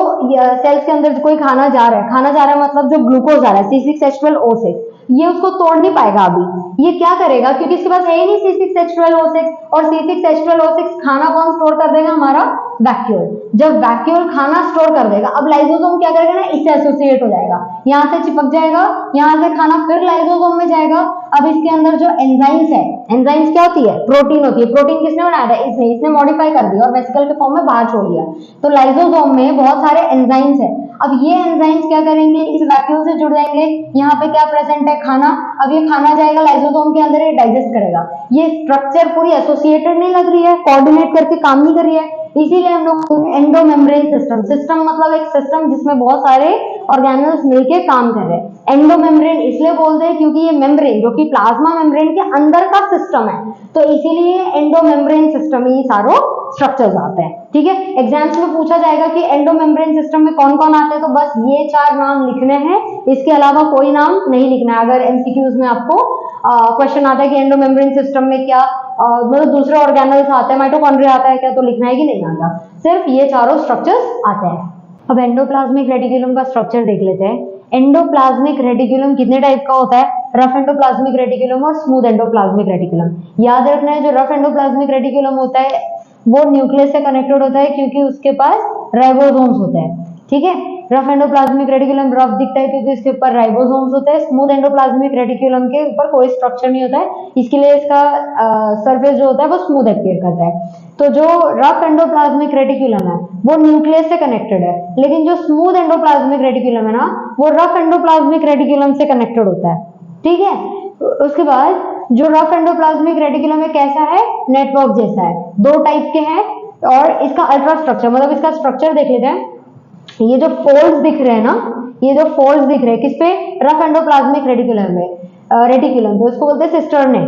सेल्स के अंदर कोई खाना जा रहा है, खाना जा रहा है मतलब जो ग्लूकोज आ रहा है C6H12O6, ये उसको तोड़ नहीं पाएगा अभी। ये क्या करेगा, क्योंकि इसके पास है ही नहीं C6H12O6, और C6H12O6 खाना कौन स्टोर कर देगा, हमारा वैक्यूल। जब वैक्यूल खाना स्टोर कर देगा, अब लाइसोसोम क्या करेगा ना, इससे एसोसिएट हो जाएगा, यहाँ से चिपक जाएगा, यहाँ से खाना फिर लाइसोसोम में जाएगा। अब इसके अंदर जो एंजाइम्स है, एंजाइम्स क्या होती है, प्रोटीन होती है। प्रोटीन किसने बनाया था, इसने मॉडिफाई कर दिया और वेसिकल के फॉर्म में बाहर छोड़ दिया। तो लाइसोसोम में बहुत सारे एंजाइम्स है। अब ये एंजाइम्स क्या करेंगे, इस वैक्यूल से जुड़ जाएंगे। यहाँ पे क्या प्रेजेंट है, खाना। अब ये खाना जाएगा लाइसोसोम के अंदर, ये डाइजेस्ट करेगा। ये स्ट्रक्चर पूरी एसोसिएटेड नहीं लग रही है, कोऑर्डिनेट करके काम नहीं कर रही है, इसीलिए हम लोग एंडोमेम्ब्रेन सिस्टम, सिस्टम मतलब एक सिस्टम जिसमें बहुत सारे ऑर्गेनल्स मिलके काम कर रहे हैं। एंडोमेम्ब्रेन इसलिए बोलते हैं क्योंकि ये मेम्ब्रेन जो कि प्लाज्मा मेम्ब्रेन के अंदर का सिस्टम है, तो इसीलिए एंडोमेम्ब्रेन सिस्टम में ये सारे स्ट्रक्चर्स आते हैं। ठीक है, एग्जाम्स में पूछा जाएगा कि एंडोमेम्ब्रेन सिस्टम में कौन कौन आते हैं, तो बस ये 4 नाम लिखने हैं, इसके अलावा कोई नाम नहीं लिखना है। अगर एमसीक्यूज में आपको क्वेश्चन आता है कि एंडोमेम्ब्रेन सिस्टम में क्या मतलब दूसरे ऑर्गेनल्स आते हैं, माइटोकॉन्ड्रिया आता है क्या, तो लिखना है कि नहीं आता, सिर्फ ये चारों स्ट्रक्चर्स आते हैं। अब एंडोप्लाज्मिक रेटिकुलम का स्ट्रक्चर देख लेते हैं। एंडोप्लाज्मिक रेटिकुलम कितने टाइप का होता है, रफ एंडोप्लाज्मिक रेटिकुलम और स्मूथ एंडोप्लाज्मिक रेटिकुलम। याद रखना है, जो रफ एंडोप्लाज्मिक रेटिकुलम होता है वो न्यूक्लियस से कनेक्टेड होता है, क्योंकि उसके पास राइबोसोम्स होते हैं, ठीक है। रफ एंडोप्लाज्मिक रेटिकुलम रफ दिखता है क्योंकि इसके ऊपर राइबोसोम्स होते हैं। स्मूथ एंडोप्लाज्मिक रेटिकुलम के ऊपर कोई स्ट्रक्चर नहीं होता है, इसके लिए इसका सरफेस जो होता है वो स्मूथ अपीयर करता है। तो जो रफ एंडोप्लाज्मिक रेटिकुलम है वो न्यूक्लियस से कनेक्टेड है, लेकिन जो स्मूथ एंडोप्लाज्मिक रेटिकुलम है ना वो रफ एंडोप्लाज्मिक रेटिकुलम से कनेक्टेड होता है, ठीक है। उसके बाद जो रफ एंडोप्लाज्मिक रेटिकुलम है कैसा है, नेटवर्क जैसा है, दो टाइप के हैं। और इसका अल्ट्रा स्ट्रक्चर मतलब इसका स्ट्रक्चर देख लेते हैं। ये जो फोल्ड्स दिख रहे हैं ना, ये जो फोल्ड्स दिख रहे हैं किस पे, रफ एंडोप्लाज्मिक रेटिकुलम में, रेटिकुलम तो इसको बोलते हैं सिस्टर्ने,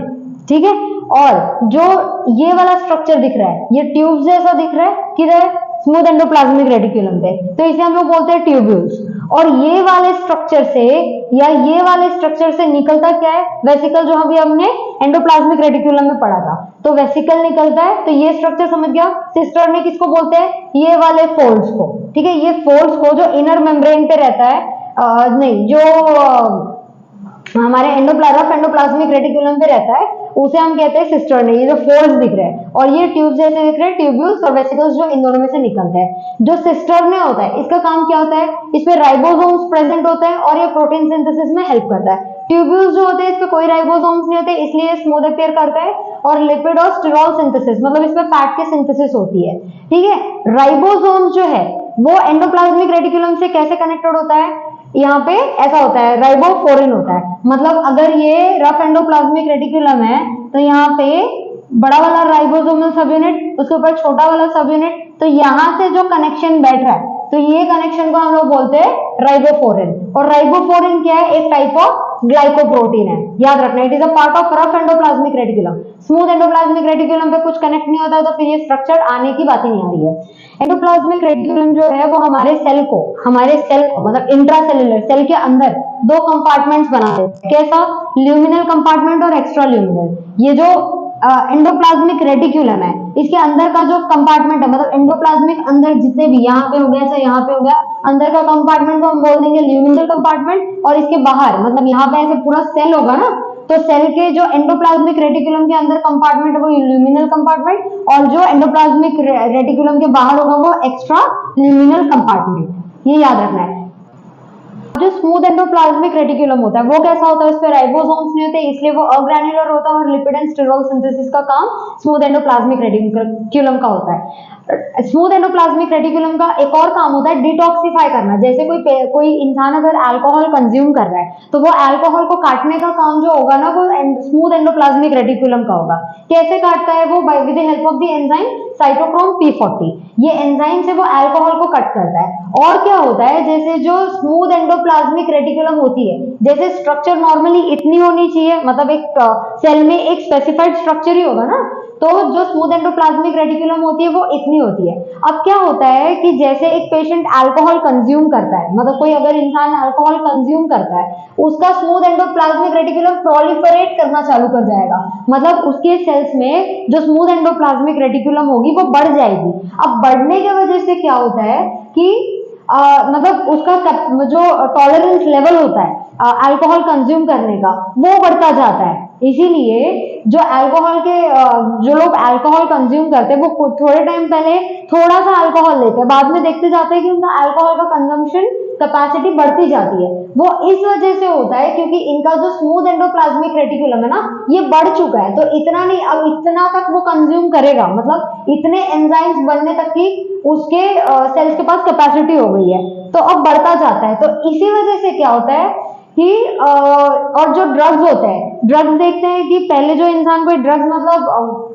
ठीक है। और जो ये वाला स्ट्रक्चर दिख रहा है ये ट्यूब जैसा दिख रहा है किधर, स्मूथ एंडोप्लाज्मिक रेटिकुलम पे, तो इसे हम लोग बोलते हैं ट्यूब्यूल्स। और ये वाले स्ट्रक्चर से या ये वाले स्ट्रक्चर से निकलता क्या है, वेसिकल, जो अभी हमने एंडोप्लाज्मिक रेटिकुलम में पढ़ा था, तो वेसिकल निकलता है। तो ये स्ट्रक्चर समझ गया। सिस्टर ने किसको बोलते हैं, ये वाले फोल्ड्स को, ठीक है। ये फोल्ड्स को जो इनर मेम्ब्रेन पे रहता है, नहीं जो हमारे एंडोप्लाज्मिक रेटिकुलम पे रहता है उसे हम कहते हैं सिस्टर्ने। ये जो फोल्ड्स दिख रहे हैं और ये ट्यूब जैसे दिख रहे हैं ट्यूब्यूल्स और वेसिकल्स जो इन दोनों में से निकलते हैं। जो सिस्टर्ने होता है इसका काम क्या होता है, इसमें राइबोसोम्स प्रेजेंट होते हैं और ये प्रोटीन सिंथेसिस में हेल्प करता है। ट्यूब्यूल्स जो होते हैं इसमें कोई राइबोसोम्स नहीं होते इसलिए स्मूथ अपीयर करता है। और लिपिड और स्टिरॉल सिंथेसिस मतलब इसमें फैट की सिंथेसिस होती है, ठीक है। राइबोसोम्स जो है वो एंडोप्लाज्मिक रेटिकुलम से कैसे कनेक्टेड होता है, यहाँ पे ऐसा होता है, राइबोफोरिन होता है। मतलब अगर ये रफ एंडोप्लाज्मिक रेटिकुलम है तो यहाँ पे बड़ा वाला राइबोसोमल सब यूनिट, उसके ऊपर छोटा वाला सब यूनिट, तो यहाँ से जो कनेक्शन बैठ रहा है तो ये कनेक्शन को हम लोग बोलते हैं राइबोफोरिन। और राइबोफोरिन क्या है, एक टाइप ऑफ ग्लाइकोप्रोटीन है, याद रखना। It is a part of rough endoplasmic reticulum. Smooth endoplasmic reticulum पे कुछ कनेक्ट नहीं होता तो फिर ये स्ट्रक्चर आने की बात ही नहीं आ रही है। एंडोप्लाज्मिक रेटिकुलम जो है वो हमारे सेल को मतलब इंट्रासेल्युलर सेल के अंदर दो कंपार्टमेंट्स बनाते हैं। कैसा, ल्यूमिनल कंपार्टमेंट और एक्स्ट्रा ल्यूमिनल। ये जो एंडोप्लाज्मिक रेटिकुलम है इसके अंदर का जो कंपार्टमेंट है, मतलब एंडोप्लाज्मिक अंदर जितने भी, यहाँ पे हो गया चाहे यहाँ पे हो गया, अंदर का कंपार्टमेंट को हम बोल देंगे ल्यूमिनल कंपार्टमेंट। और इसके बाहर मतलब यहाँ पे ऐसे पूरा सेल होगा ना, तो सेल के जो एंडोप्लाज्मिक रेटिकुलम के अंदर कंपार्टमेंट है वो ल्यूमिनल कंपार्टमेंट, और जो एंडोप्लाज्मिक रेटिकुलम के बाहर होगा वो एक्स्ट्रा ल्यूमिनल कंपार्टमेंट। ये याद रखना है। जो स्मूथ एंडोप्लाज्मिक रेटिकुलम होता है वो कैसा होता है, उसपे राइबोसोम्स नहीं होते इसलिए वो अग्रैन्युलर होता है और लिपिड एंड स्टिरॉल सिंथेसिस का काम स्मूथ एंडोप्लाज्मिक रेटिकुलम का होता है। स्मूथ एंडोप्लाज्मिक रेटिकुलम का एक और काम होता है डिटॉक्सिफाई करना। जैसे कोई इंसान अगर अल्कोहल कंज्यूम कर रहा है तो वो अल्कोहल को काटने का काम जो होगा ना वो स्मूथ एंडोप्लाज्मिक रेटिकुलम का होगा। कैसे काटता है वो, with the help of the enzyme cytochrome P40। ये एंजाइम से वो अल्कोहल को कट करता है। और क्या होता है, जैसे जो स्मूथ एंडोप्लाज्मिक रेटिकुलम होती है, जैसे स्ट्रक्चर नॉर्मली इतनी होनी चाहिए, मतलब एक सेल में एक स्पेसिफाइड स्ट्रक्चर ही होगा ना, तो जो स्मूथ एंडोप्लाज्मिक रेटिकुलम होती है वो इतनी होती है। अब क्या होता है कि जैसे एक पेशेंट अल्कोहल कंज्यूम करता है, मतलब कोई अगर इंसान अल्कोहल कंज्यूम करता है, उसका स्मूथ एंडोप्लाज्मिक रेटिकुलम प्रोलिफरेट करना चालू कर जाएगा। मतलब उसके सेल्स में जो स्मूथ एंडोप्लाज्मिक रेटिकुलम होगी वो बढ़ जाएगी। अब बढ़ने की वजह से क्या होता है कि मतलब उसका जो टॉलरेंस लेवल होता है अल्कोहल कंज्यूम करने का वो बढ़ता जाता है। इसीलिए जो अल्कोहल के जो लोग अल्कोहल कंज्यूम करते हैं वो थोड़े टाइम पहले थोड़ा सा अल्कोहल लेते हैं, बाद में देखते जाते हैं कि उनका अल्कोहल का कंजम्पशन कैपेसिटी बढ़ती जाती है। वो इस वजह से होता है क्योंकि इनका जो स्मूथ एंडोप्लाज्मिक रेटिकुलम है ना ये बढ़ चुका है, तो इतना नहीं, अब इतना तक वो कंज्यूम करेगा, मतलब इतने एंजाइम्स बनने तक की उसके सेल्स के पास कैपेसिटी हो गई है, तो अब बढ़ता जाता है। तो इसी वजह से क्या होता है कि और जो ड्रग्स होते हैं, ड्रग्स देखते हैं कि पहले जो इंसान कोई ड्रग्स मतलब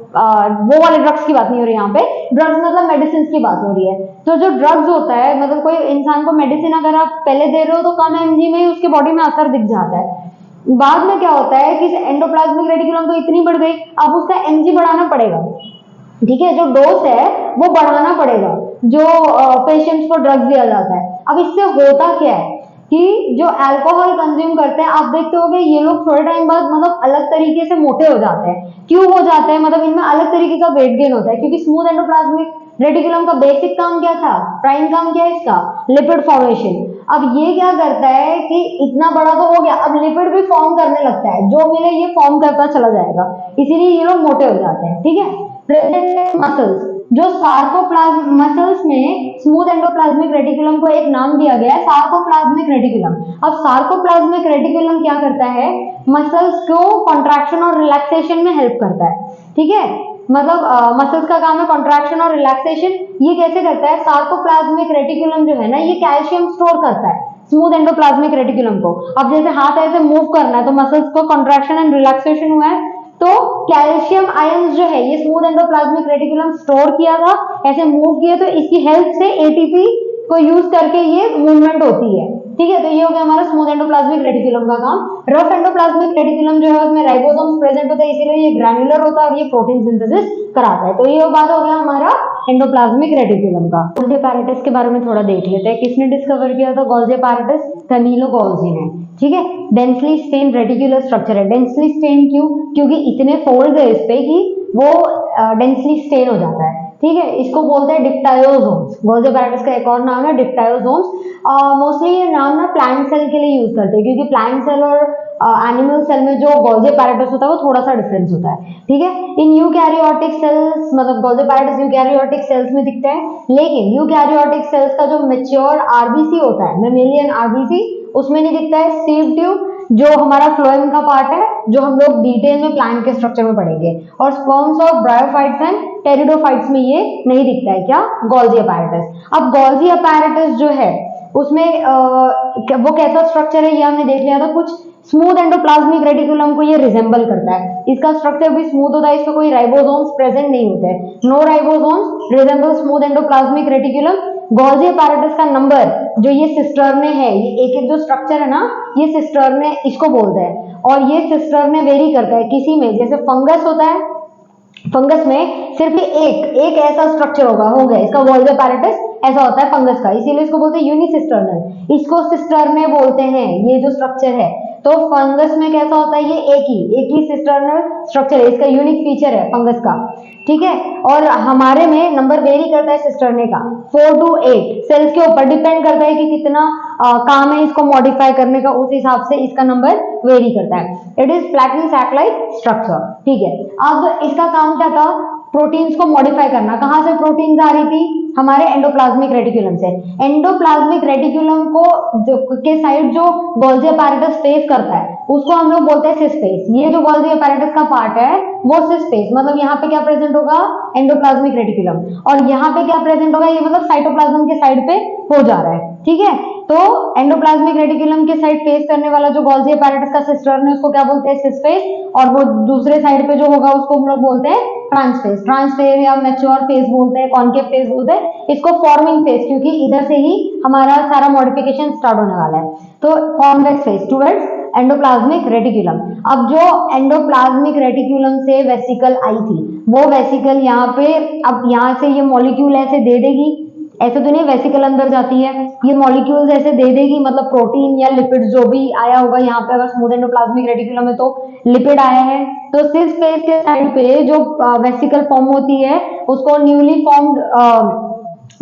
वो वाले ड्रग्स की बात नहीं हो रही यहाँ पे, ड्रग्स मतलब मेडिसिन की बात हो रही है। तो जो ड्रग्स होता है, मतलब कोई इंसान को मेडिसिन अगर आप पहले दे रहे हो तो कम एमजी में ही उसकी बॉडी में असर दिख जाता है। बाद में क्या होता है कि एंडोप्लाज्मिक रेटिकुलम तो इतनी बढ़ गई, अब उसका एमजी बढ़ाना पड़ेगा, ठीक है, जो डोज है वो बढ़ाना पड़ेगा जो पेशेंट्स को ड्रग्स दिया जाता है। अब इससे होता क्या है कि जो अल्कोहल कंज्यूम करते हैं, आप देखते होंगे ये लोग थोड़े टाइम बाद मतलब अलग तरीके से मोटे हो जाते हैं। क्यों हो जाते हैं, मतलब इनमें अलग तरीके का वेट गेन होता है, क्योंकि स्मूथ एंडोप्लाज्मिक रेटिकुलम का बेसिक काम क्या था, प्राइम काम क्या है इसका, लिपिड फॉर्मेशन। अब ये क्या करता है कि इतना बड़ा तो हो गया, अब लिपिड भी फॉर्म करने लगता है, जो मिले ये फॉर्म करता चला जाएगा, इसीलिए ये लोग मोटे हो जाते हैं, ठीक है। मसल्स, जो सार्कोप्लाज्म मसल्स में स्मूथ एंडोप्लाज्मिक रेटिकुलम को एक नाम दिया गया है सार्कोप्लाज्मिक रेटिकुलम। अब सार्कोप्लाज्मिक रेटिकुलम क्या करता है, मसल्स को कॉन्ट्रैक्शन और रिलैक्सेशन में हेल्प करता है, ठीक है। मतलब मसल्स का काम है कॉन्ट्रैक्शन और रिलैक्सेशन। ये कैसे करता है, सार्कोप्लाज्मिक रेटिकुलम जो है ना, ये कैल्शियम स्टोर करता है स्मूथ एंडोप्लाज्मिक रेटिकुलम को। अब जैसे हाथ ऐसे मूव करना है तो मसल्स को कॉन्ट्रैक्शन एंड रिलैक्सेशन हुआ है, तो कैल्शियम आयंस जो है ये स्मूथ एंडोप्लाज्मिक रेटिकुलम स्टोर किया था, ऐसे मूव किया, तो इसकी हेल्प से एटीपी को यूज करके ये मूवमेंट होती है, ठीक है। तो ये हो गया हमारा स्मूथ एंडोप्लाज्मिक रेटिकुलम का काम। रफ एंडोप्लाज्मिक रेटिकुलम जो है उसमें राइबोसोम्स प्रेजेंट होते हैं, इसीलिए ये ग्रैन्युलर होता है और ये प्रोटीन सिंथेसिस कराता है। तो ये बात हो गया हमारा एंडोप्लाज्मिक रेटिकुलम का। गोल्जी अपैरेटस के बारे में थोड़ा देख लेते हैं। किसने डिस्कवर किया था गोल्जी अपैरेटस? कैमिलो गोल्जी ने, ठीक है। डेंसली स्टेन रेटिकुलर स्ट्रक्चर है। डेंसली स्टेन क्यों? क्योंकि इतने फोल्ड है इस पे कि वो डेंसली स्टेन हो जाता है, ठीक है। इसको बोलते हैं डिप्टायोसोम्स। गोल्जी अपैरेटस का एक और नाम है डिप्टायोसोम्स। मोस्टली ये नाम ना प्लांट सेल के लिए यूज करते हैं, क्योंकि प्लांट सेल और एनिमल सेल में जो गोल्जी अपैरेटस होता है वो थोड़ा सा डिफरेंस होता है, ठीक है। इन यूकैरियोटिक सेल्स, मतलब गोल्जी अपैरेटस यूकैरियोटिक सेल्स में दिखते हैं, लेकिन यूकैरियोटिक सेल्स का जो मैच्योर आरबीसी होता है, मेमेलियन आरबीसी, उसमें नहीं दिखता है। सीव ट्यूब जो हमारा फ्लोएम का पार्ट है, जो हम लोग डिटेल में प्लांट के स्ट्रक्चर में पढ़ेंगे, और sperms of bryophytes and pteridophytes में ये नहीं दिखता है, क्या? Golgi apparatus. अब गोल्जी अपैरेटस जो है उसमें वो कैसा स्ट्रक्चर है ये हमने देख लिया था। कुछ स्मूथ एंडोप्लाज्मिक रेटिकुलम को ये रिजेंबल करता है, इसका स्ट्रक्चर भी स्मूथ होता है, इसमें कोई राइबोसोम्स प्रेजेंट नहीं होते हैं। No ribosomes, resemble smooth endoplasmic reticulum. Golgi apparatus का नंबर जो ये सिस्टर्ने है, ये एक एक जो स्ट्रक्चर है ना, ये सिस्टर्ने इसको बोलते हैं, और ये सिस्टर्ने वेरी करता है। किसी में जैसे फंगस होता है, फंगस में सिर्फ एक ऐसा स्ट्रक्चर हो गया इसका गोल्जी अपैरेटस ऐसा होता है फंगस का, इसीलिए इसको बोलते हैं यूनिसिस्टर्नल। इसको सिस्टर्ने बोलते हैं, ये जो स्ट्रक्चर है। तो फंगस में कैसा होता है, ये एक ही सिस्टर्नल स्ट्रक्चर है, इसका यूनिक फीचर है फंगस का, ठीक है। और हमारे में नंबर वेरी करता है सिस्टर्ने का 4 to 8 सेल्स के ऊपर डिपेंड करता है कि कितना काम है इसको मॉडिफाई करने का, उस हिसाब से इसका नंबर वेरी करता है। इट इज प्लैटिन सैटेलाइट स्ट्रक्चर, ठीक है। अब इसका काम क्या था, प्रोटीन्स को मॉडिफाई करना। कहां से प्रोटीन्स आ रही थी? हमारे एंडोप्लाज्मिक रेटिकुलम से। एंडोप्लाज्मिक रेटिकुलम को के साइड जो गोल्जी अपैरेटस फेस करता है उसको हम लोग बोलते हैं सिस स्पेस। ये जो गोल्जी अपैरेटस का पार्ट है वो सिस स्पेस, मतलब यहाँ पे क्या प्रेजेंट होगा, एंडोप्लाज्मिक रेटिकुलम, और यहाँ पे क्या प्रेजेंट होगा, ये मतलब साइटोप्लाज्म के साइड पे हो जा रहा है, ठीक है। तो एंडोप्लाज्मिक रेटिकुलम के साइड फेस करने वाला जो गोल्जी अपैरेटस का सिस्टर्न है उसको क्या बोलते हैं, सिस स्पेस, और वो दूसरे साइड पे जो होगा उसको हम लोग बोलते हैं ट्रांसफेस। ट्रांसफेस या मैच्योर फेस बोलते हैं, कॉन्केव फेस बोलते हैं, इसको फॉर्मिंग फेस, क्योंकि इधर से ही हमारा सारा मॉडिफिकेशन स्टार्ट होने वाला है। तो convex face towards endoplasmic reticulum. अब जो एंडोप्लाज्मिक रेटिकुलम से वेसिकल आई थी, वो वेसिकल यहाँ पे, अब यहाँ से ये मॉलिक्यूल ऐसे दे देगी, ऐसे तो नहीं वेसिकल अंदर जाती है, ये मॉलिक्यूल्स ऐसे दे देगी, मतलब प्रोटीन या लिपिड जो भी आया होगा यहाँ पे, अगर स्मूथ एंडोप्लाज्मिक रेटिकुलम है तो लिपिड आया है, तो सिस स्पेस के साइड पे जो वेसिकल फॉर्म होती है उसको न्यूली फॉर्म्ड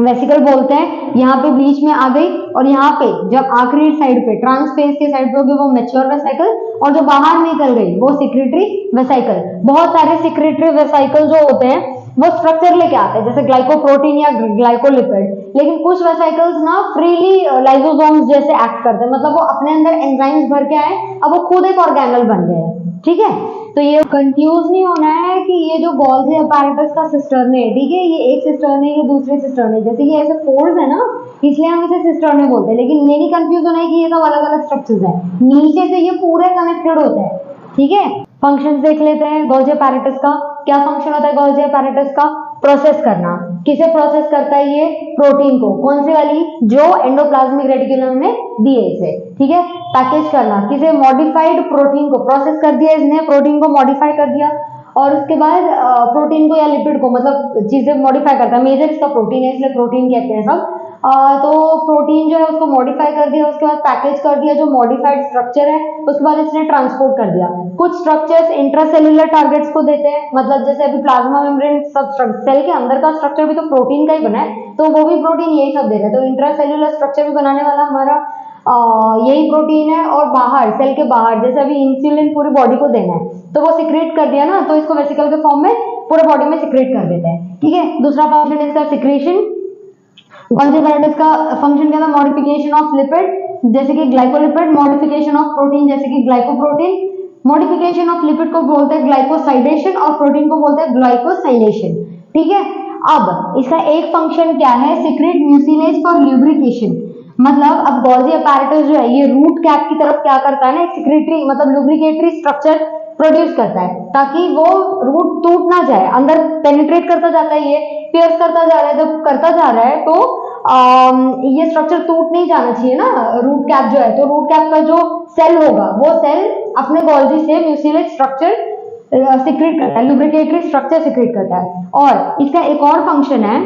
वेसिकल बोलते हैं। यहाँ पे बीच में आ गई, और यहाँ पे जब आखिरी साइड पे ट्रांसफेस के साइड पे होगी वो मैच्योर वेसाइकल, और जो बाहर निकल गई वो सिक्रेटरी वेसाइकल। बहुत सारे सिक्रेटरी वेसाइकल जो होते हैं वो स्ट्रक्चर लेके आते हैं, जैसे ग्लाइकोप्रोटीन या ग्लाइकोलिपिड, लेकिन कुछ वेसाइकल्स ना फ्रीली लाइसोसोम्स जैसे एक्ट करते हैं, मतलब वो अपने अंदर एंजाइम्स भर के आए, अब वो खुद एक ऑर्गेनल बन गए, ठीक है। तो ये कंफ्यूज नहीं होना है कि ये जो गोल्जी अपैरेटस का सिस्टर्न है, ठीक है, ये एक सिस्टर्न है, ये दूसरे सिस्टर्न है, जैसे ये ऐसे फोल्ड्स है ना, इसलिए हम इसे सिस्टर्न बोलते हैं, लेकिन ये नहीं कंफ्यूज होना है कि ये सब अलग अलग स्ट्रक्चर्स हैं, नीचे से ये पूरे कनेक्टेड होते हैं, ठीक है। फंक्शंस देख लेते हैं गोल्जी अपैरेटस का। क्या फंक्शन होता है गोल्जी अपैरेटस का? प्रोसेस करना। किसे प्रोसेस करता है ये? प्रोटीन को। कौन सी वाली? जो एंडोप्लाज्मिक रेटिकुलम ने दिए इसे, ठीक है। पैकेज करना, किसे? मॉडिफाइड प्रोटीन को प्रोसेस कर दिया इसने, प्रोटीन को मॉडिफाई कर दिया, और उसके बाद प्रोटीन को या लिपिड को, मतलब चीजें मॉडिफाई करता है, मेजर इसका प्रोटीन है इसलिए प्रोटीन कहते हैं सब। तो प्रोटीन जो है उसको मॉडिफाई कर दिया, उसके बाद पैकेज कर दिया जो मॉडिफाइड स्ट्रक्चर है, उसके बाद इसने ट्रांसपोर्ट कर दिया। कुछ स्ट्रक्चर्स इंट्रासेल्युलर टारगेट्स को देते हैं, मतलब जैसे अभी प्लाज्मा मेम्ब्रेन सब सेल के अंदर का स्ट्रक्चर भी तो प्रोटीन का ही बना है, तो वो भी प्रोटीन यही सब दे रहे हैं, तो इंट्रासेल्युलर स्ट्रक्चर भी बनाने वाला हमारा यही प्रोटीन है। और बाहर, सेल के बाहर, जैसे अभी इंसुलिन पूरी बॉडी को देना है तो वो सिक्रेट कर दिया ना, तो इसको वेसिकल के फॉर्म में पूरे बॉडी में सिक्रेट कर देता है, ठीक है। दूसरा फंक्शन है इसका सिक्रेशन। गोल्जी apparatus का फंक्शन क्या था, मॉडिफिकेशन ऑफ लिपिड जैसे कि ग्लाइकोलिपिड, मॉडिफिकेशन ऑफ प्रोटीन जैसे कि ग्लाइकोप्रोटीन। मॉडिफिकेशन ऑफ लिपिड को बोलते हैं ग्लाइकोसाइडेशन और प्रोटीन को बोलते हैं ग्लाइकोसाइलेशन, ठीक है। अब इसका एक फंक्शन क्या है, सीक्रेट म्यूसिलेज फॉर ल्यूब्रिकेशन। मतलब अब गोल्जी apparatus जो है ये रूट कैप की तरफ क्या करता है ना, एक सिक्रेटरी मतलब लुब्रिकेटरी स्ट्रक्चर प्रोड्यूस करता है ताकि वो रूट टूट ना जाए, अंदर पेनिट्रेट करता जाता है, ये पियर्स करता जा रहा है, जब करता जा रहा है तो ये स्ट्रक्चर टूट नहीं जाना चाहिए ना रूट कैप जो है, तो रूट कैप का जो सेल होगा वो सेल अपने गोल्जी से म्यूसिलेज स्ट्रक्चर सिक्रेट करता है, लुब्रिकेटरी स्ट्रक्चर सिक्रेट करता है। और इसका एक और फंक्शन है,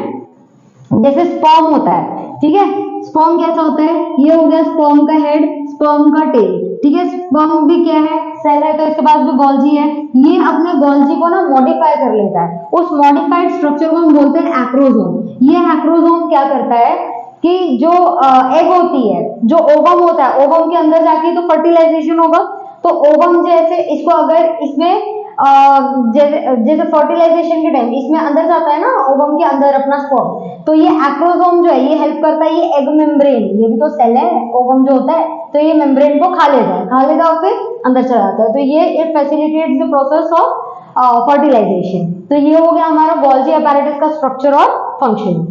जैसे स्पर्म होता है, ठीक है। स्पर्म कैसा होता है, ये हो गया स्पर्म का हेड, स्पर्म का टेल, ठीक है। स्पर्म भी क्या है, सेल है, तो इसके पास जो गोल्जी है ये अपने गोल्जी को ना मॉडिफाई कर लेता है, उस मॉडिफाइड स्ट्रक्चर को हम बोलते हैं एक्रोसोम। ये एक्रोसोम क्या करता है कि जो एग होती है, जो ओवम होता है, ओवम के अंदर जाके तो फर्टिलाइजेशन होगा, तो ओवम जैसे इसको अगर इसमें जैसे फर्टिलाइजेशन के टाइम इसमें अंदर जाता है ना ओवम के अंदर अपना स्पर्म, तो ये एक्रोसोम जो है ये हेल्प करता है, ये एग मेम्ब्रेन, ये भी तो सेल है ओवम जो होता है, तो ये मेम्ब्रेन को खा लेता है और फिर अंदर चला जाता है, तो ये it facilitates the process of fertilisation. तो ये हो गया हमारा गोल्जी apparatus का स्ट्रक्चर और फंक्शन।